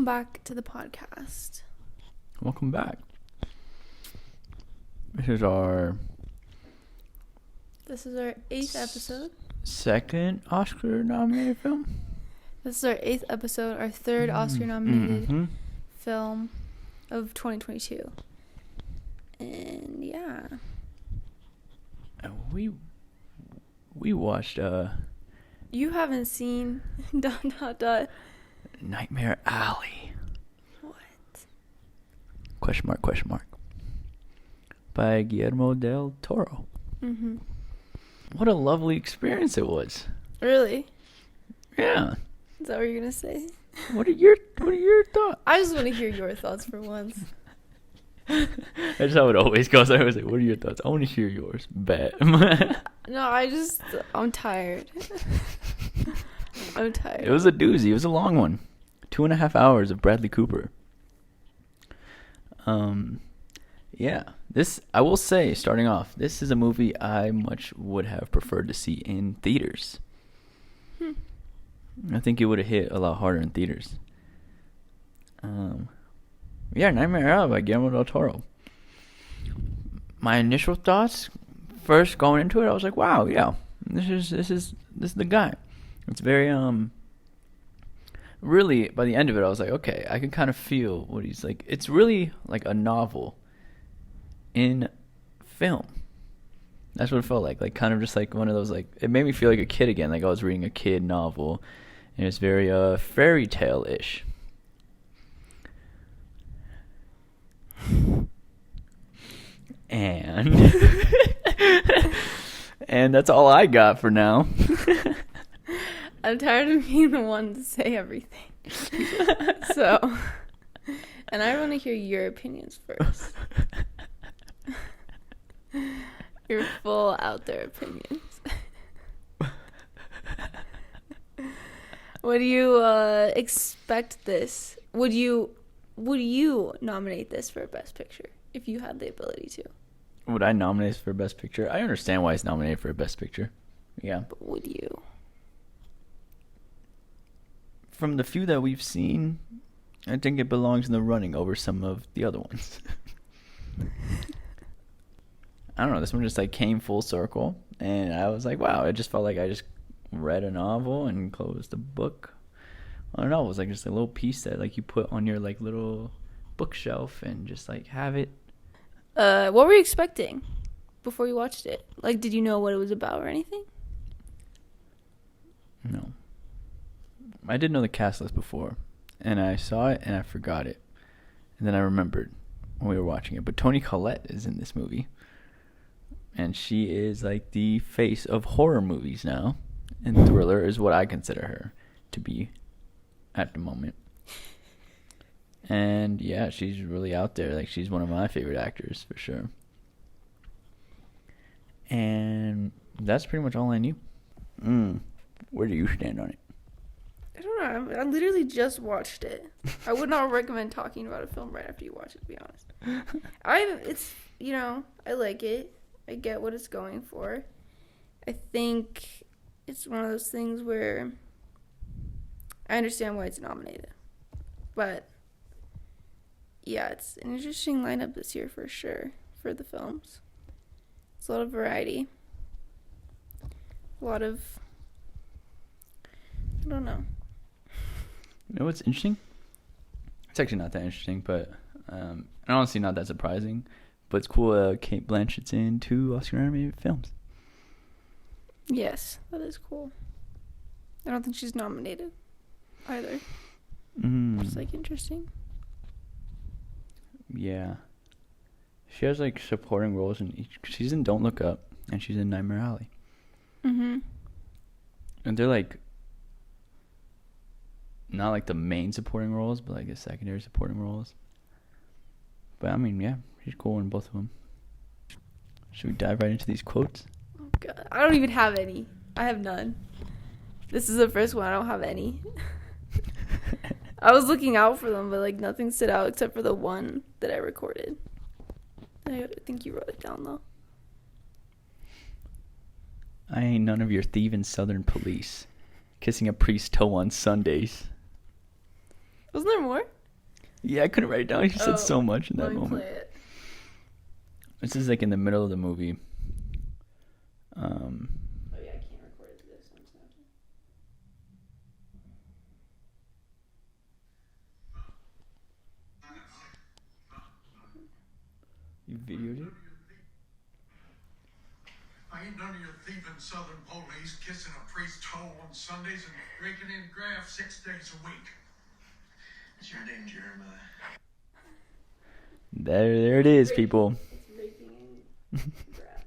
Welcome back to the podcast. Welcome back. This is our 8th episode. second Oscar-nominated film. This is our 8th episode, our third Oscar-nominated film of 2022. And yeah. We watched You haven't seen ... Nightmare Alley. What? Question mark. By Guillermo del Toro. Mm-hmm. What a lovely experience it was. Really? Yeah. Is that what you're gonna say? What are your thoughts? I just want to hear your thoughts for once. That's how it always goes. I always say, what are your thoughts? I want to hear yours. Bet. No, I'm tired. I'm tired. It was a doozy. It was a long one. 2.5 hours of Bradley Cooper. Yeah. This, I will say, starting off, this is a movie I much would have preferred to see in theaters. I think it would have hit a lot harder in theaters. Yeah, Nightmare Alley by Guillermo del Toro. My initial thoughts, first going into it, I was like, wow, yeah, this is the guy. It's very really, by the end of it, I was like, okay, I can kind of feel what he's like. It's really like a novel in film. That's what it felt like kind of just like one of those, like, it made me feel like a kid again, like I was reading a kid novel, and it's very fairy tale-ish. And and that's all I got for now. I'm tired of being the one to say everything. So, and I want to hear your opinions first. Your full out there opinions. What do you expect this? Would you nominate this for Best Picture if you had the ability to? Would I nominate for Best Picture? I understand why it's nominated for Best Picture. Yeah. But would you? From the few that we've seen, I think it belongs in the running over some of the other ones. I don't know. This one just like came full circle, and I was like, wow. It just felt like I just read a novel and closed the book. I don't know. It was like just a little piece that like you put on your like little bookshelf and just like have it. What were you expecting before you watched it? Like, did you know what it was about or anything? No. I did know the cast list before, and I saw it and I forgot it, and then I remembered when we were watching it. But Toni Collette is in this movie, and she is like the face of horror movies now, and thriller is what I consider her to be at the moment. And yeah, she's really out there. Like, she's one of my favorite actors for sure. And that's pretty much all I knew. Where do you stand on it? I don't know. I literally just watched it. I would not recommend talking about a film right after you watch it, to be honest. I like it. I get what it's going for. I think it's one of those things where I understand why it's nominated. But yeah, it's an interesting lineup this year for sure for the films. It's a lot of variety. A lot of, I don't know. You know what's interesting? It's actually not that interesting, but honestly not that surprising. But it's cool Cate Blanchett's in 2 Oscar-nominated films. Yes, that is cool. I don't think she's nominated either. It's like interesting. Yeah. She has like supporting roles in each. She's in Don't Look Up, and she's in Nightmare Alley. And they're like not like the main supporting roles, but like the secondary supporting roles. But I mean, yeah, she's cool in both of them. Should we dive right into these quotes? Oh God, I don't even have any. I have none. This is the first one. I don't have any. I was looking out for them, but like nothing stood out except for the one that I recorded. I think you wrote it down though. I ain't none of your thieving Southern police, kissing a priest's toe on Sundays. Wasn't there more? Yeah, I couldn't write it down. He said so much in that Let me moment. play it. This is like in the middle of the movie. Oh yeah, I can't record this on Snapchat. You videoed it? I ain't none of your thieving southern police kissing a priest's toe on Sundays and raking in graft 6 days a week. What's your name, Jeremiah? There it is, people. It's raking in grass.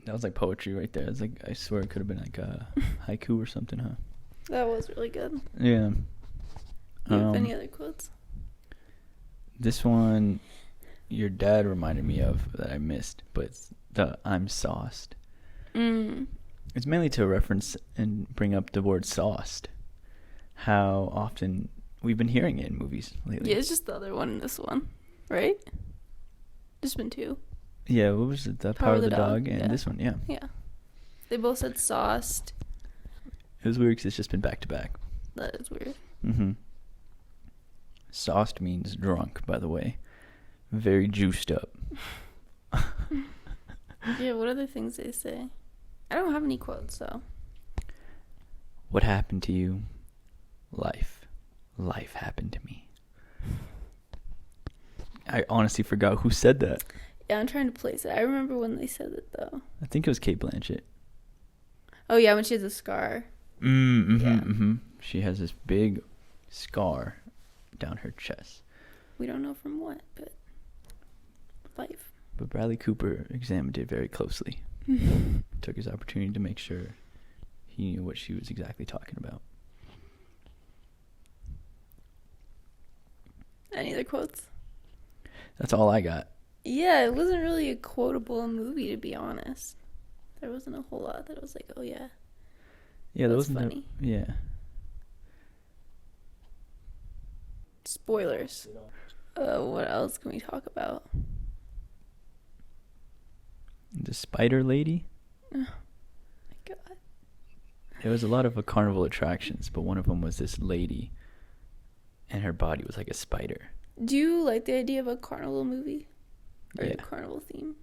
That was like poetry right there. It's like, I swear it could have been like a haiku or something, huh? That was really good. Yeah. Do you have any other quotes? This one, your dad reminded me of that I missed, but it's the "I'm sauced." It's mainly to reference and bring up the word "sauced." How often we've been hearing it in movies lately. Yeah, it's just the other one in this one, right? Just been two. Yeah, what was it? The Power of the Dog and yeah. this one, yeah. Yeah. They both said sauced. It was weird because it's just been back to back. That is weird. Mm-hmm. Sauced means drunk, by the way. Very juiced up. Yeah, what other things they say? I don't have any quotes, so. What happened to you? Life. Life happened to me. I honestly forgot who said that. Yeah, I'm trying to place it. I remember when they said it, though. I think it was Kate Blanchett. Oh, yeah, when she has a scar. Mm-hmm. She has this big scar down her chest. We don't know from what, but life. But Bradley Cooper examined it very closely. Took his opportunity to make sure he knew what she was exactly talking about. Any other quotes? That's all I got. Yeah, it wasn't really a quotable movie, to be honest. There wasn't a whole lot that I was like, oh, yeah. Yeah, That's those funny. Yeah. Spoilers. What else can we talk about? The Spider Lady. Oh, my God. There was a lot of carnival attractions, but one of them was this lady, and her body was like a spider. Do you like the idea of a carnival movie? Or Yeah. a carnival theme?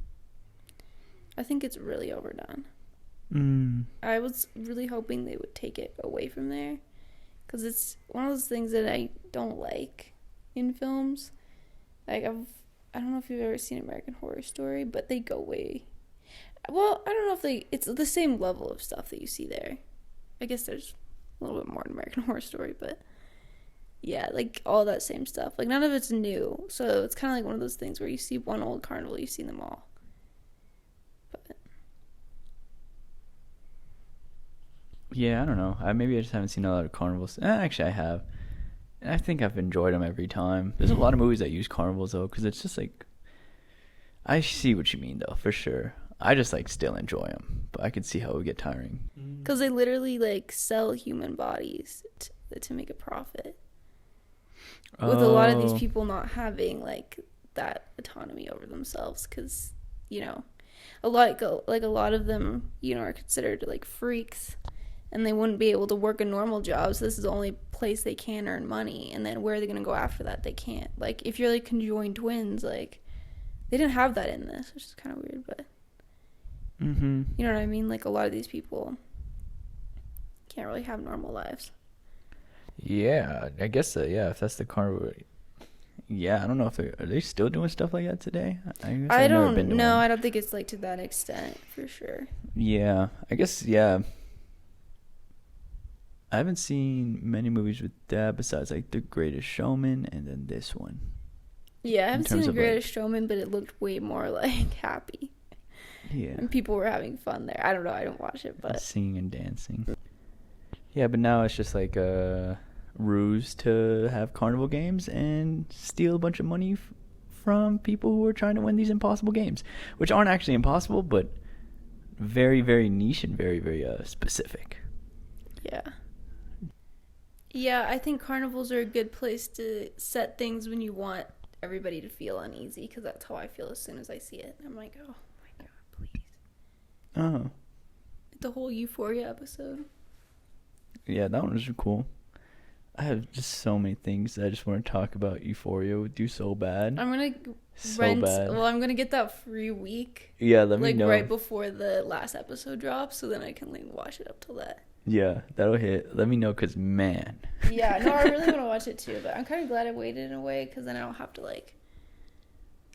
I think it's really overdone. Mm. I was really hoping they would take it away from there. Because it's one of those things that I don't like in films. Like, I don't know if you've ever seen American Horror Story, but they go way... Well, I don't know if it's the same level of stuff that you see there. I guess there's a little bit more in American Horror Story, but... Yeah, like, all that same stuff. Like, none of it's new. So, it's kind of like one of those things where you see one old carnival, you've seen them all. But... Yeah, I don't know. Maybe I just haven't seen a lot of carnivals. Actually, I have. And I think I've enjoyed them every time. There's a lot of movies that use carnivals, though, because it's just like... I see what you mean, though, for sure. I just, like, still enjoy them. But I could see how it would get tiring. Because they literally, like, sell human bodies to make a profit. With a lot of these people not having, like, that autonomy over themselves. Because, you know, a lot of them, you know, are considered, like, freaks. And they wouldn't be able to work a normal job. So this is the only place they can earn money. And then where are they going to go after that? They can't. Like, if you're, like, conjoined twins, like, they didn't have that in this, which is kind of weird, but... Mm-hmm. You know what I mean? Like, a lot of these people can't really have normal lives. Yeah, I guess so, yeah, if that's the carnival. Yeah, I don't know if are they still doing stuff like that today? I guess I I've never don't been to know. one. I don't think it's, like, to that extent, for sure. Yeah, I guess, yeah. I haven't seen many movies with that besides, like, The Greatest Showman and then this one. Yeah, I haven't seen terms The of, Greatest Showman, but it looked way more, like, happy. Yeah. And people were having fun there. I don't know. I didn't watch it, but... Singing and dancing. Yeah, but now it's just like a ruse to have carnival games and steal a bunch of money from people who are trying to win these impossible games, which aren't actually impossible, but very, very niche and very, very specific. Yeah. Yeah, I think carnivals are a good place to set things when you want everybody to feel uneasy, because that's how I feel as soon as I see it. I'm like, oh my God, please. Oh. The whole Euphoria episode. Yeah, that one was cool. I have just so many things that I just want to talk about Euphoria with you so bad. I'm gonna So rent. bad. Well, I'm gonna get that free week, Yeah, let me like know. right before the last episode drops, so then I can like watch it up till that. Yeah, that'll hit. Let me know, because, man. Yeah, no, I really want to watch it too, but I'm kind of glad I waited in a way because then I don't have to like.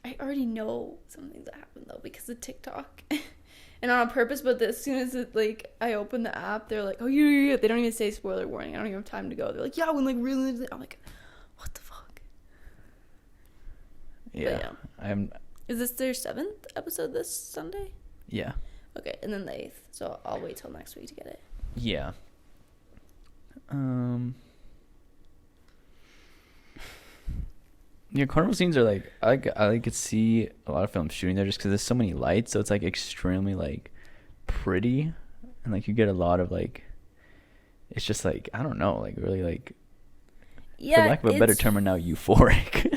I already know some things that happen though because of TikTok, and on purpose. But as soon as it like I open the app, they're like, "Oh yeah." They don't even say spoiler warning. I don't even have time to go. They're like, "Yeah, when like really," I'm like, "What the fuck?" Yeah. I'm. Is this their 7th episode this Sunday? Yeah. Okay, and then the 8th. So I'll wait till next week to get it. Yeah. Yeah, carnival scenes are like I like to see a lot of films shooting there just because there's so many lights, so it's like extremely like pretty, and like you get a lot of like, it's just like, I don't know, like really like, Yeah, for lack of a better term, are now euphoric.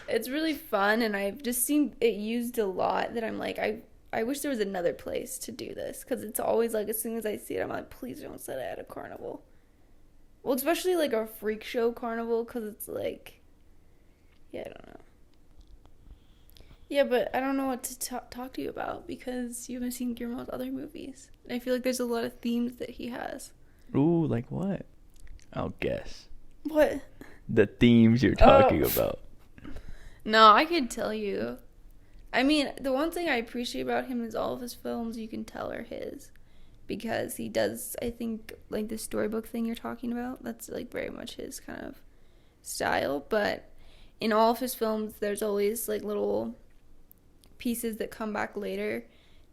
It's really fun, and I've just seen it used a lot that I'm like, I wish there was another place to do this, because it's always like, as soon as I see it, I'm like, please don't set it at a carnival. Well, especially like a freak show carnival, because it's like, yeah, I don't know. Yeah, but I don't know what to talk to you about, because you haven't seen Guillermo's other movies. And I feel like there's a lot of themes that he has. Ooh, like what? I'll guess. What? The themes you're talking about. No, I could tell you. I mean, the one thing I appreciate about him is all of his films you can tell are his. Because he does, I think, like the storybook thing you're talking about, that's like very much his kind of style. But in all of his films, there's always like little pieces that come back later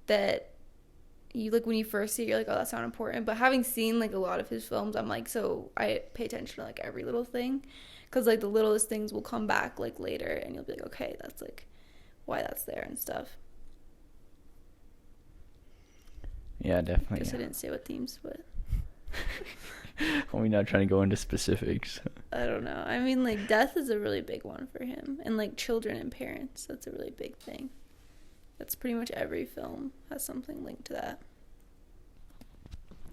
that you like when you first see it, you're like, oh, that's not important. But having seen like a lot of his films, I'm like, so I pay attention to like every little thing. Because like the littlest things will come back like later and you'll be like, okay, that's like why that's there and stuff. Yeah, definitely. I guess I didn't say what themes, but Well, we're not trying to go into specifics. I don't know. I mean, like, death is a really big one for him. And, like, children and parents, that's a really big thing. That's pretty much every film has something linked to that.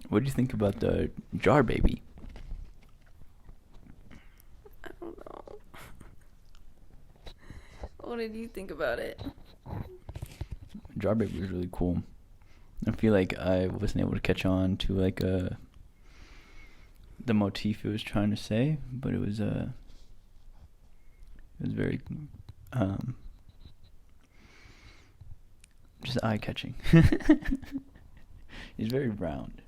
What do you think about the Jar Baby? I don't know. What did you think about it? Jar Baby was really cool. I feel like I wasn't able to catch on to like the motif it was trying to say, but it was very just eye catching. He's very round.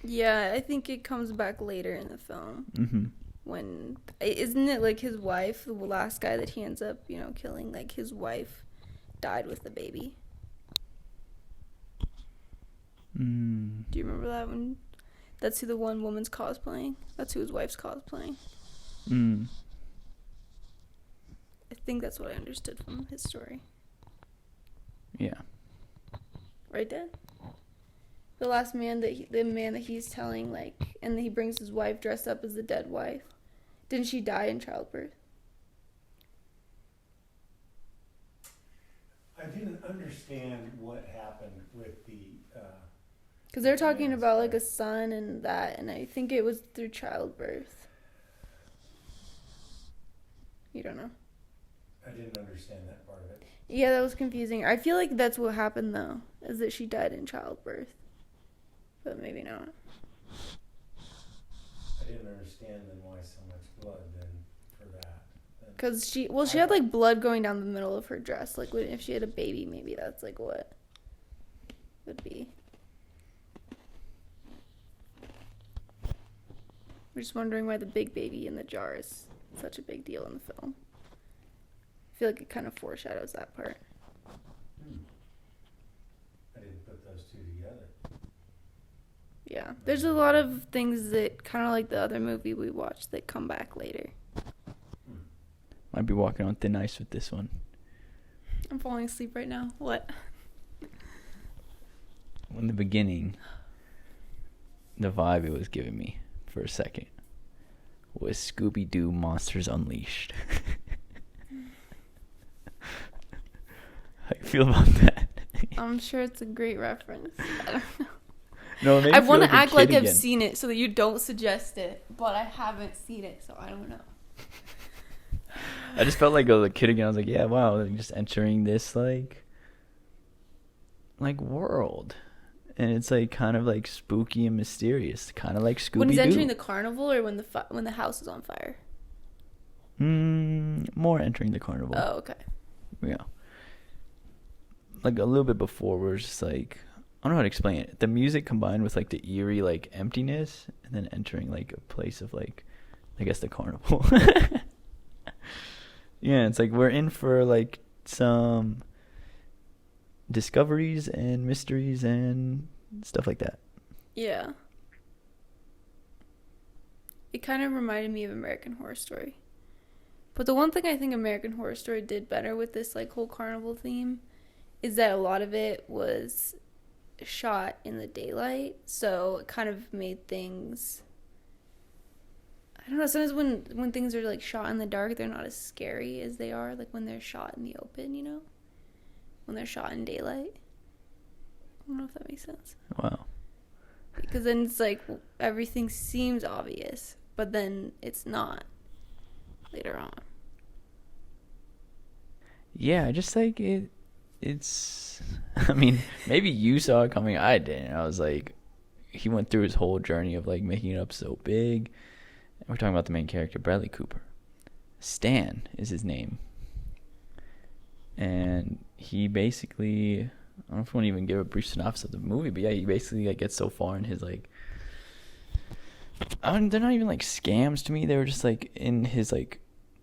Yeah, I think it comes back later in the film. Mm-hmm. When isn't it like his wife, the last guy that he ends up, you know, killing, like his wife died with the baby. Mm. Do you remember that one? That's who the one woman's cosplaying. That's who his wife's cosplaying. Mm. I think that's what I understood from his story. Yeah. Right, Dad? The last man the man that he's telling, like, and he brings his wife dressed up as the dead wife. Didn't she die in childbirth? I didn't understand what happened with the. Because they're talking about like a son and that, and I think it was through childbirth. You don't know? I didn't understand that part of it. Yeah, that was confusing. I feel like that's what happened though, is that she died in childbirth. But maybe not. I didn't understand then why so much blood then for that. Because she had like blood going down the middle of her dress. Like if she had a baby, maybe that's like what would be. We're just wondering why the big baby in the jar is such a big deal in the film. I feel like it kind of foreshadows that part. I didn't put those two together. Yeah. There's a lot of things that, kind of like the other movie we watched, that come back later. Might be walking on thin ice with this one. I'm falling asleep right now. What? In the beginning, the vibe it was giving me for a second was Scooby-Doo Monsters Unleashed. How you feel about that? I'm sure it's a great reference. I don't know. No, it made I me feel want like to a act like kid I've again. seen it so that you don't suggest it, but I haven't seen it, so I don't know. I just felt like a kid again. I was like, yeah, wow, like just entering this like world, and it's like kind of like spooky and mysterious, kind of like Scooby Doo. When he's entering the carnival, or when the house is on fire? More entering the carnival. Oh, okay. Yeah. Like a little bit before, where it's just like, I don't know how to explain it. The music combined with like the eerie like emptiness, and then entering like a place of like, I guess the carnival. Yeah, it's like we're in for like some discoveries and mysteries and stuff like that. Yeah. It kind of reminded me of American Horror Story. But the one thing I think American Horror Story did better with this like whole carnival theme is that a lot of it was shot in the daylight, so it kind of made things, I don't know, sometimes when things are like shot in the dark, they're not as scary as they are like when they're shot in the open, you know? When they're shot in daylight. I don't know if that makes sense. Wow. Because then it's like everything seems obvious, but then it's not later on. Yeah, just like it's I mean, maybe you saw it coming, I didn't. I was like, he went through his whole journey of like making it up so big. We're talking about the main character, Bradley Cooper. Stan is his name. And he basically, I don't know if I want to even give a brief synopsis of the movie, but yeah, he basically like gets so far in his like, they're not even like scams to me. They were just like in his like,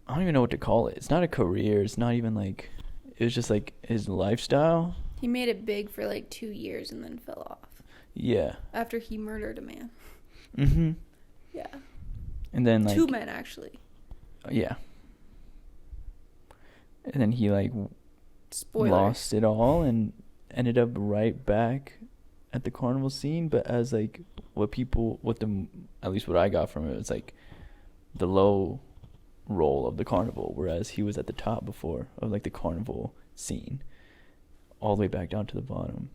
I don't even know what to call it. It's not a career. It's not even like, it was just like his lifestyle. He made it big for like 2 years and then fell off. Yeah. After he murdered a man. Mm-hmm. Yeah. And then like 2 men actually. Yeah. And then he like Spoiler. lost it all and ended up right back at the carnival scene, but as like at least what I got from it was like the low roll of the carnival, whereas he was at the top before of like the carnival scene, all the way back down to the bottom.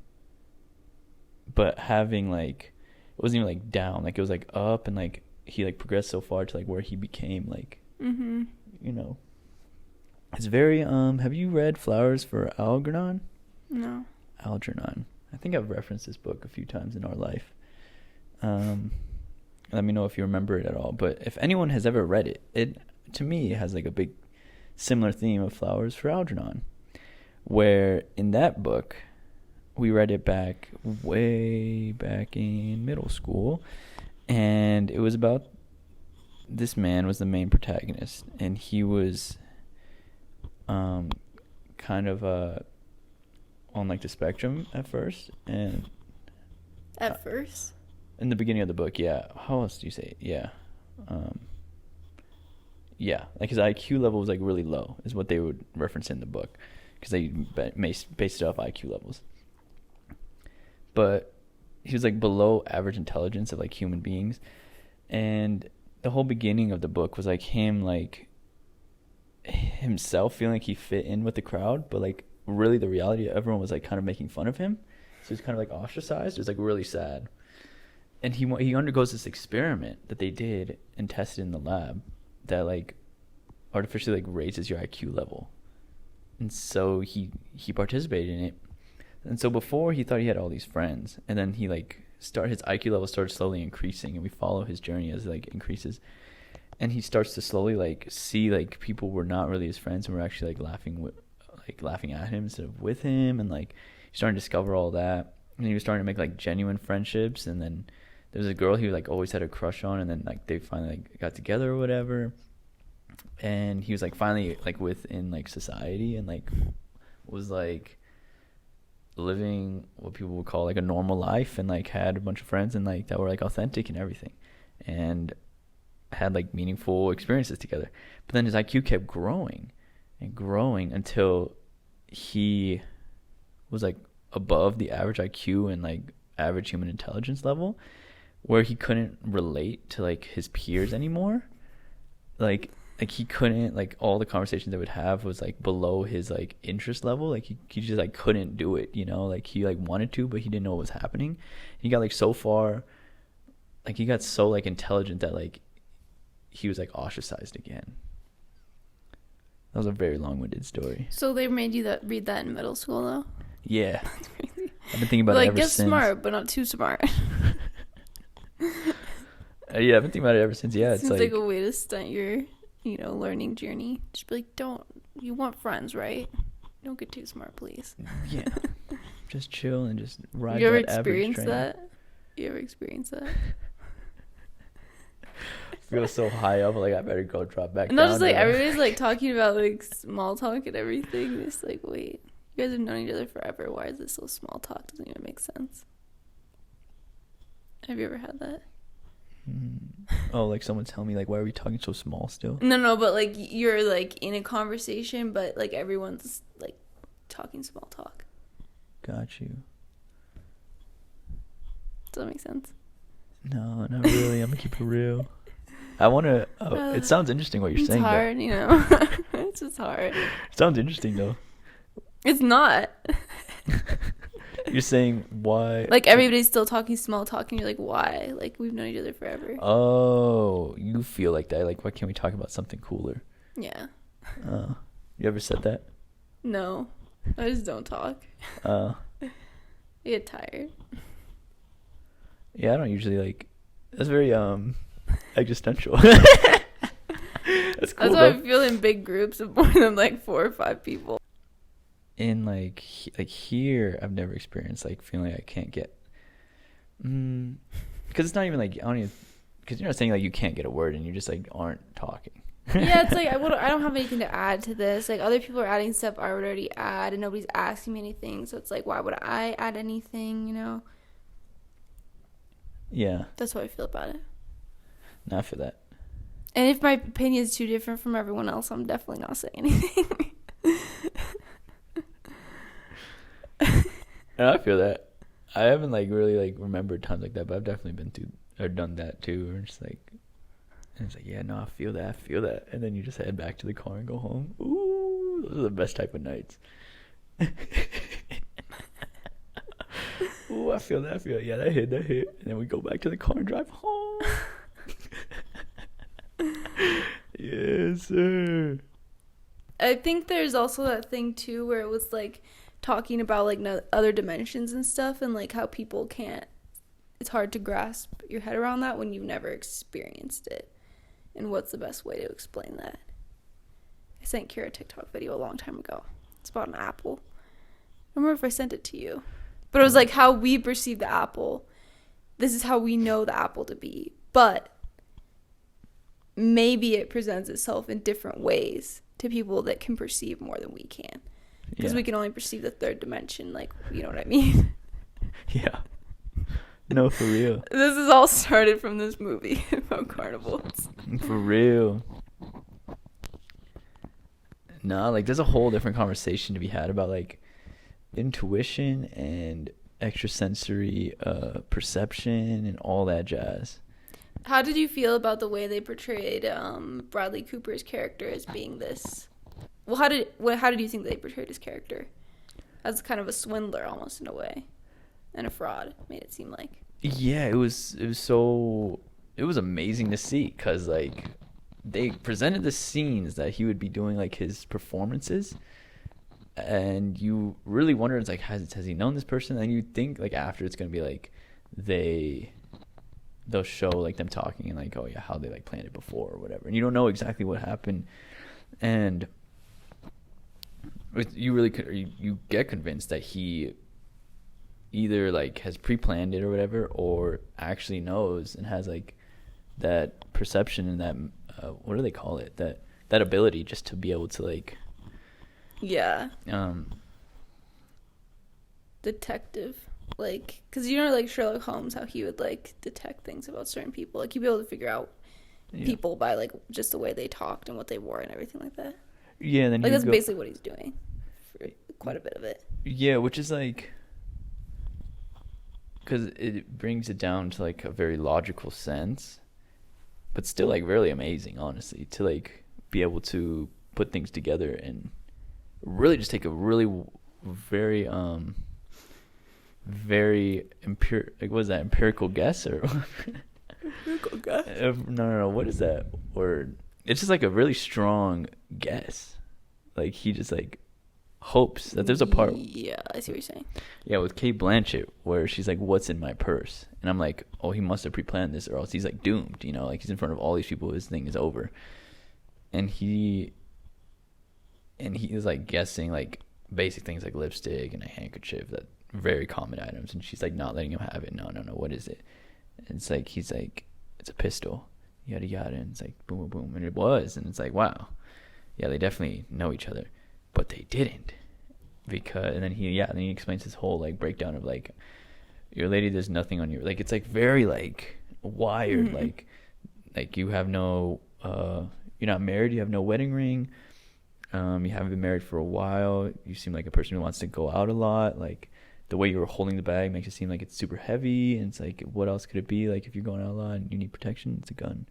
But having like, it wasn't even like down, like it was like up, and like he like progressed so far to like where he became like, you know, it's very have you read Flowers for Algernon? No. Algernon. I think I've referenced this book a few times in our life. Let me know if you remember it at all. But if anyone has ever read it, it to me has like a big similar theme of Flowers for Algernon, where in that book we read it way back in middle school, and it was about this man was the main protagonist, and he was kind of on like the spectrum at first, and At first? in the beginning of the book, yeah. How else do you say it? Yeah. Yeah, like his IQ level was like really low is what they would reference in the book, because they based it off IQ levels. But he was like below average intelligence of like human beings, and the whole beginning of the book was like him like himself feeling like he fit in with the crowd, but like really the reality of everyone was like kind of making fun of him, so he's kind of like ostracized. It was like really sad. And he undergoes this experiment that they did and tested in the lab that like artificially like raises your IQ level, and so he participated in it. And so before, he thought he had all these friends, and then he like his IQ level started slowly increasing, and we follow his journey as it like increases, and he starts to slowly like see like people were not really his friends and were actually like laughing at him instead of with him, and like he's starting to discover all that, and he was starting to make like genuine friendships. And then there was a girl he like always had a crush on, and then like they finally like got together or whatever, and he was like finally like within like society, and like was like living what people would call like a normal life, and like had a bunch of friends and like that were like authentic and everything, and had like meaningful experiences together. But then his IQ kept growing and growing until he was like above the average IQ and like average human intelligence level, where he couldn't relate to like his peers anymore. Like like he couldn't, like all the conversations they would have was like below his like interest level. Like he just like couldn't do it, you know, like he like wanted to, but he didn't know what was happening. He got like so far, like he got so like intelligent that like he was like ostracized again. That was a very long-winded story. So they made you read that in middle school, though? Yeah. That's crazy. I've been thinking about it Like, ever get since. smart, but not too smart. Yeah, I've been thinking about it ever since. Yeah, it's Seems like like a way to stunt your, learning journey. Just be like, you want friends, right? Don't get too smart, please. yeah, just chill and just ride You ever that average experienced train. that? You ever experienced that? Feel so high up, like I better go drop back And down. not just like to- everybody's like talking about like small talk and everything. And it's like, wait, you guys have known each other forever. Why is this so small talk? Doesn't even make sense. Have you ever had that? Oh, like someone tell me like, why are we talking so small still? No, but like you're like in a conversation, but like everyone's like talking small talk. Got you. Does that make sense? No, not really. I'm gonna keep it real. I want to. It sounds interesting what you're It's saying. hard, you know. It's just hard. Though. It sounds interesting though. It's not. You're saying why? Like everybody's still talking small talk, and you're like, why? Like we've known each other forever. Oh, you feel like that? Like, why can't we talk about something cooler? Yeah. You ever said that? No, I just don't talk. I get tired. Yeah, I don't usually like. That's very existential. That's cool. That's how I feel in big groups of more than like 4 or 5 people. In like here, I've never experienced like feeling like I can't get. Because it's not even like I don't even. Because you're not saying like you can't get a word and you just like aren't talking. Yeah, it's like I don't have anything to add to this. Like other people are adding stuff I would already add, and nobody's asking me anything. So it's like, why would I add anything? You know. Yeah. That's how I feel about it. No, I feel that. And if my opinion is too different from everyone else, I'm definitely not saying anything. No, I feel that. I haven't like really like remembered times like that, but I've definitely been through or done that too. Or just like, and it's like, yeah, no, I feel that, and then you just head back to the car and go home. Ooh, those are the best type of nights. Ooh, I feel that. Yeah, that hit. And then we go back to the car and drive home. Yes, sir. I think there's also that thing too where it was like talking about like other dimensions and stuff, and like how people can't. It's hard to grasp your head around that when you've never experienced it. And what's the best way to explain that? I sent Kira a TikTok video a long time ago. It's about an apple. I don't remember if I sent it to you. But it was like how we perceive the apple. This is how we know the apple to be. But maybe it presents itself in different ways to people that can perceive more than we can. Because we can only perceive the third dimension. Like, you know what I mean? Yeah. No, for real. This is all started from this movie about carnivals. For real. No, like there's a whole different conversation to be had about like intuition and extrasensory perception and all that jazz. How did you feel about the way they portrayed Bradley Cooper's character as being this? Well, how did you think they portrayed his character? As kind of a swindler almost in a way. And a fraud, made it seem like. Yeah, it was amazing to see because like they presented the scenes that he would be doing like his performances, and you really wonder, it's like has he known this person? And you think like after it's gonna be like they'll show like them talking and like, oh yeah, how they like planned it before or whatever, and you don't know exactly what happened, and you really you get convinced that he either like has pre-planned it or whatever, or actually knows and has like that perception and that what do they call it, that ability just to be able to like detective, like, because you know, like Sherlock Holmes, how he would like detect things about certain people, like he'd be able to figure out people by like just the way they talked and what they wore and everything like that. Yeah, and then like that's basically what he's doing for quite a bit of it. Yeah, which is like, because it brings it down to like a very logical sense, but still like really amazing, honestly, to like be able to put things together and really just take a really very empirical guess or Empirical guess. no, what is that word? It's just like a really strong guess. Like he just like hopes that there's a part. Yeah, I see what you're saying. Yeah, with Kate Blanchett where she's like, "What's in my purse?" And I'm like, "Oh, he must have pre-planned this, or else he's like doomed." You know, like he's in front of all these people. His thing is over, and he is like guessing like basic things like lipstick and a handkerchief, that very common items, and she's like not letting him have it. No, what is it? And it's like he's like, it's a pistol, yada yada, and it's like boom boom boom, and it was, and it's like wow, yeah, they definitely know each other, but they didn't, because and then he explains his whole like breakdown of like, your lady, there's nothing on you, like it's like very like wired, like you have no you're not married, you have no wedding ring, you haven't been married for a while, you seem like a person who wants to go out a lot, like the way you were holding the bag makes it seem like it's super heavy, and it's like, what else could it be? Like if you're going out a lot and you need protection, it's a gun.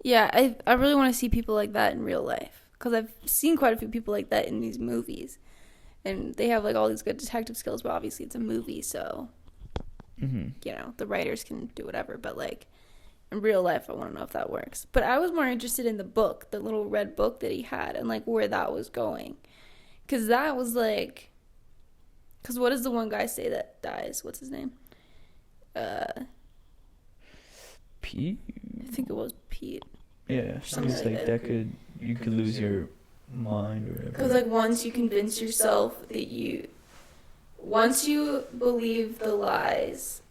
Yeah, I really want to see people like that in real life, because I've seen quite a few people like that in these movies, and they have like all these good detective skills, but obviously it's a movie, so you know, the writers can do whatever, but like in real life I want to know if that works. But I was more interested in the book, the little red book that he had, and like where that was going, because that was like, because what does the one guy say that dies? What's his name? Pete? I think it was Pete. Yeah, Something it's like like that. you could lose your mind or whatever. Because like once you convince yourself that once you believe the lies,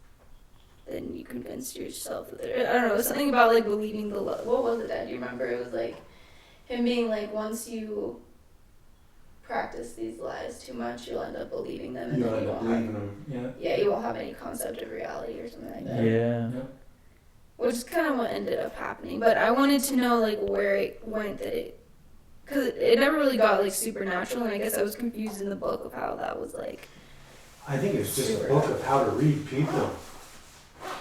then you convince yourself that I don't know, something about like believing the what was it, Dad? Do you remember? It was like him being like, once you practice these lies too much, you'll end up believing them, and You'll then end you up won't believing them, yeah. you won't have any concept of reality or something like that. Yeah. Which is kind of what ended up happening. But I wanted to know like where it went, because it never really got like supernatural, and I guess I was confused in the book of how that was like. I think it's just a book of how to read people.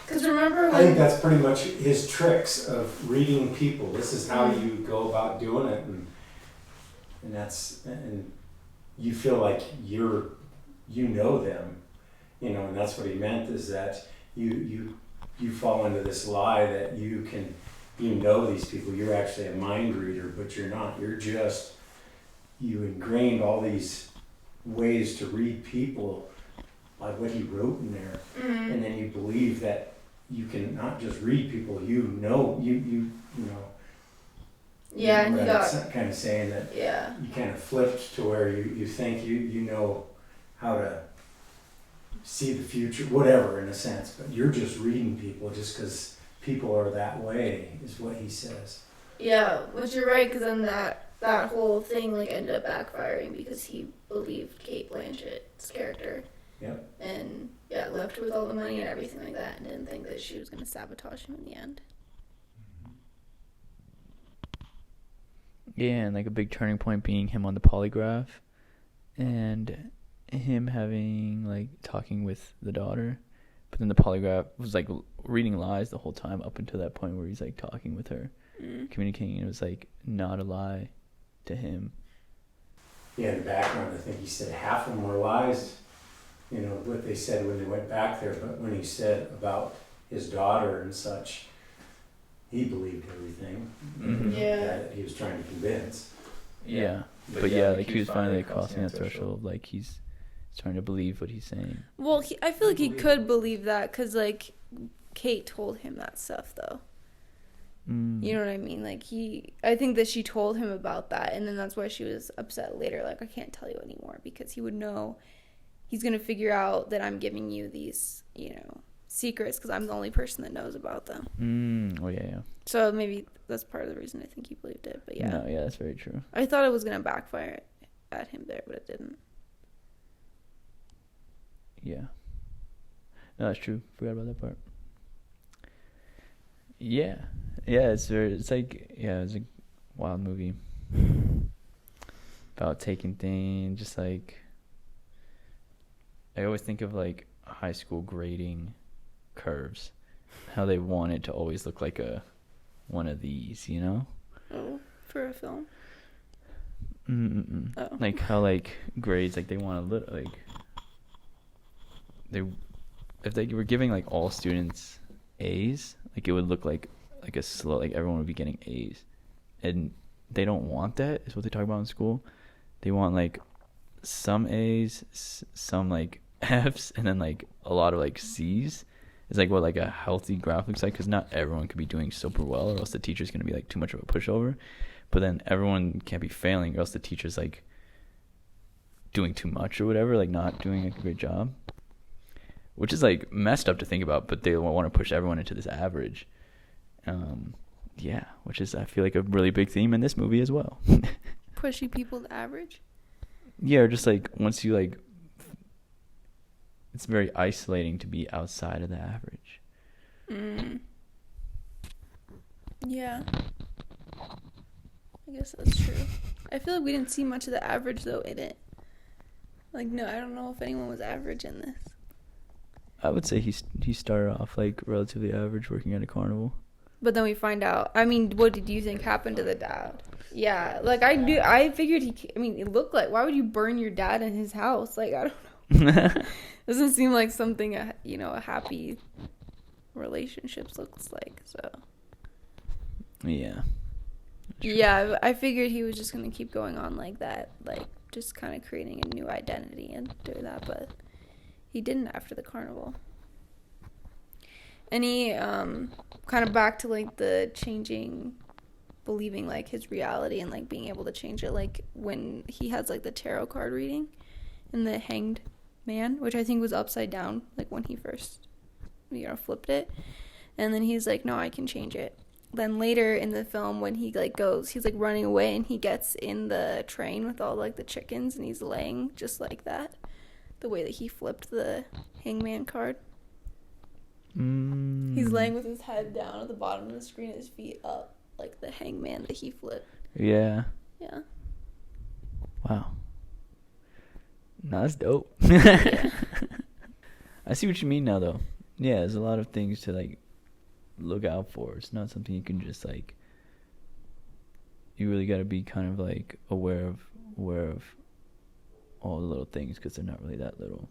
Because remember I think when that's pretty much his tricks of reading people. This is how you go about doing it, and you feel like you know them, you know, and that's what he meant, is that you fall into this lie that you know these people. You're actually a mind reader, but you're not. You ingrained all these ways to read people, like what he wrote in there, and then you believe that you can not just read people. You know. Yeah, and he got kind of saying that. Yeah. You kind of flipped to where you think you know how to see the future, whatever, in a sense, but you're just reading people just because people are that way, is what he says. Yeah, but you're right, because then that whole thing like ended up backfiring because he believed Kate Blanchett's character. Yep. And yeah, left her with all the money and everything like that, and didn't think that she was going to sabotage him in the end. Yeah, and like a big turning point being him on the polygraph, and him having like talking with the daughter, but then the polygraph was like reading lies the whole time up until that point where he's like talking with her, communicating, and it was like not a lie to him. Yeah, in the background, I think he said half of them were lies, you know, what they said when they went back there, but when he said about his daughter and such, he believed everything that he was trying to convince. Yeah. But yeah, like he was finally crossing that threshold, like he's trying to believe what he's saying. Well, I feel like he could believe that because, like, Kate told him that stuff, though. You know what I mean? Like, I think that she told him about that, and then that's why she was upset later. Like, I can't tell you anymore, because he would know he's going to figure out that I'm giving you these, you know, secrets because I'm the only person that knows about them. Oh, yeah. So maybe that's part of the reason I think he believed it, but yeah. No, yeah, that's very true. I thought it was going to backfire at him there, but it didn't. Yeah. No, that's true. Forgot about that part. Yeah. Yeah, it's a wild movie. About taking things, just like, I always think of like high school grading curves, how they want it to always look like one of these, you know? Oh. for a film? Mm-mm. Oh. Like how like grades, like they want a little like they if they were giving like all students A's, like it would look like a slow, like everyone would be getting A's, and they don't want that. Is what they talk about in school. They want like some A's, some like F's, and then like a lot of like C's. It's like what like a healthy graph looks like, because not everyone could be doing super well, or else the teacher's gonna be like too much of a pushover. But then everyone can't be failing, or else the teacher's like doing too much or whatever, like not doing like, a great job. Which is like messed up to think about, but they want to push everyone into this average. Yeah, which is I feel like a really big theme in this movie as well. Pushing people to average? Yeah, or just like once you like, it's very isolating to be outside of the average. Yeah. I guess that's true. I feel like we didn't see much of the average though in it. Like, no, I don't know if anyone was average in this. I would say he started off like relatively average, working at a carnival. But then we find out. I mean, what did you think happened to the dad? Yeah, like I figured it looked like, why would you burn your dad in his house? Like, I don't know. Doesn't seem like something a happy relationships looks like. So. Yeah. Yeah, I figured he was just gonna keep going on like that, like just kind of creating a new identity and doing that, but he didn't after the carnival. And he kind of back to like the changing, believing like his reality and like being able to change it, like when he has like the tarot card reading and the hanged man, which I think was upside down, like when he first flipped it, and then he's like, no, I can change it. Then later in the film, when he like goes, he's like running away and he gets in the train with all like the chickens and he's laying just like that, the way that he flipped the hangman card. He's laying with his head down at the bottom of the screen, his feet up, like the hangman that he flipped. Yeah. Yeah. Wow. No, that's dope. Yeah. I see what you mean now, though. Yeah, there's a lot of things to like look out for. It's not something you can just like. You really got to be kind of like aware of all the little things, because they're not really that little.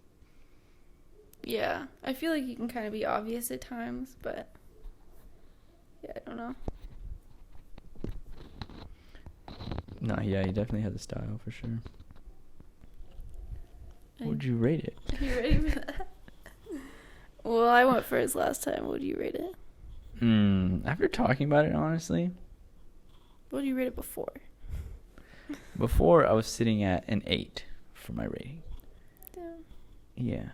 Yeah, I feel like you can kind of be obvious at times, but yeah, I don't know. No, yeah, you definitely have the style for sure. What would you rate it? Are you ready for that? Well, I went first last time. What would you rate it? After talking about it, honestly, What did you rate it before? before I was sitting at an 8 for my rating. Damn. Yeah.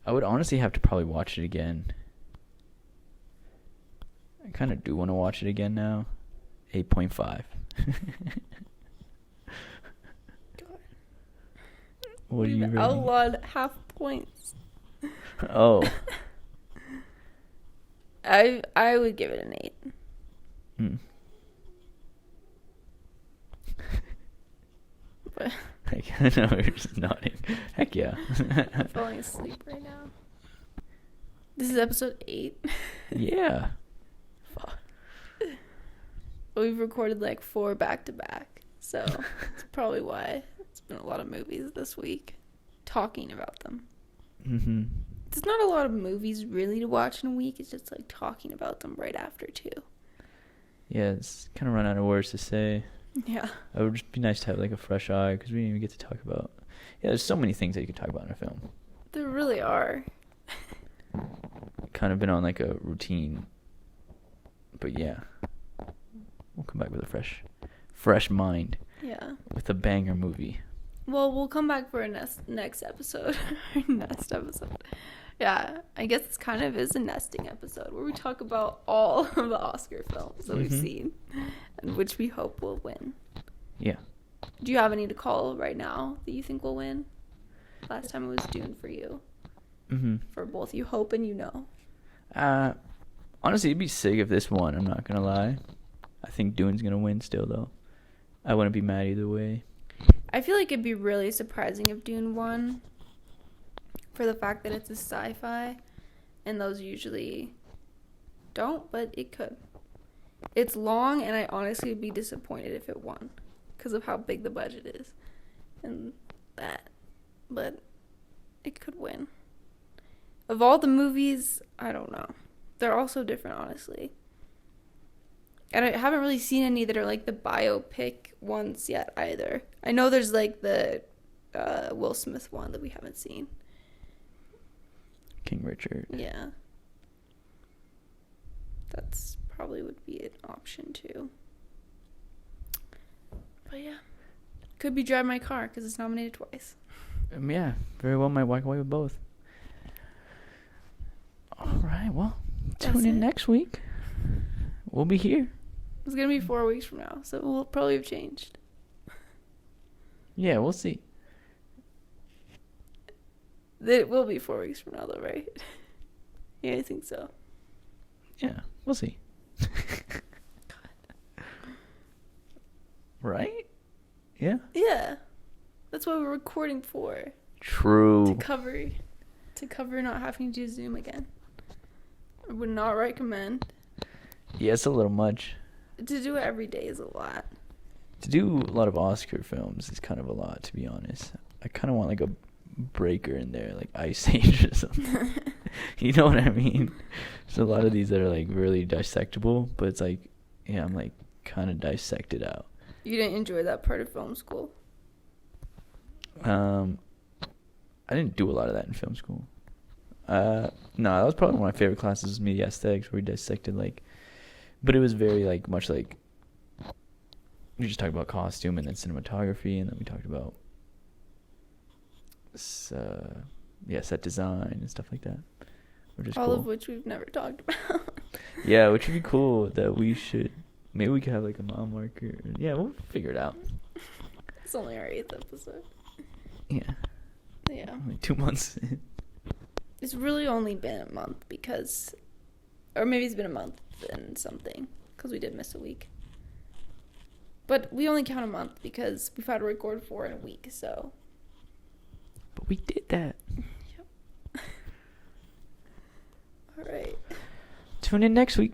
I would honestly have to probably watch it again. I kind of do want to watch it again now. 8.5. What do you rate? Outlawed half points. Oh. I would give it an 8. But Heck, no, we're just nodding. Heck yeah. I'm falling asleep right now. This is episode 8. Yeah. We've recorded like 4 back to back, so it's probably why it's been a lot of movies this week. Talking about them. Mhm. There's not a lot of movies really to watch in a week. It's just like talking about them right after too. Yeah, it's kind of run out of words to say. Yeah. It would just be nice to have like a fresh eye, because we didn't even get to talk about. Yeah, there's so many things that you could talk about in a film. There really are. Kind of been on like a routine, but yeah, we'll come back with a fresh mind Yeah. with a banger movie. Well, we'll come back for a next episode. Our next episode. Yeah, I guess it's kind of is a nesting episode where we talk about all of the Oscar films that we've seen and which we hope will win. Yeah. Do you have any to call right now that you think will win? Last time it was Dune for you. For both you hope and you know. Honestly, it'd be sick if this won. I'm not gonna lie. I think Dune's gonna win still, though. I wouldn't be mad either way. I feel like it'd be really surprising if Dune won, for the fact that it's a sci-fi, and those usually don't, but it could. It's long, and I honestly would be disappointed if it won because of how big the budget is and that. But it could win. Of all the movies, I don't know. They're all so different, honestly. And I haven't really seen any that are like the biopic ones yet either. I know there's like the Will Smith one that we haven't seen. King Richard. Yeah. That's probably would be an option too. But yeah. Could be Drive My Car because it's nominated twice. Yeah, very well might walk away with both. All right, well, tune in next week. We'll be here. It's going to be 4 weeks from now, so we'll probably have changed. Yeah, we'll see. It will be 4 weeks from now, though, right? Yeah, I think so. Yeah, we'll see. Right? Yeah? Yeah. That's what we're recording for. True. To cover not having to do Zoom again. I would not recommend. Yeah, it's a little much. To do it every day is a lot. To do a lot of Oscar films is kind of a lot, to be honest. I kind of want like a breaker in there, like Ice Age or something. You know what I mean? There's a lot of these that are like really dissectable, but it's like, yeah, I'm like kind of dissected out. You didn't enjoy that part of film school? I didn't do a lot of that in film school. No, that was probably one of my favorite classes was media aesthetics, where we dissected like, but it was very like much like we just talked about costume and then cinematography, and then we talked about set design and stuff like that, which is all cool. of which we've never talked about. Yeah, which would be cool. That we should maybe we could have like a mile marker. Yeah, we'll figure it out. It's only our 8th episode. Yeah. Yeah. Only 2 months. It's really only been a month because, or maybe it's been a month and something because we did miss a week. But we only count a month because we've had to record 4 in a week, so. But we did that. Yep. All right. Tune in next week.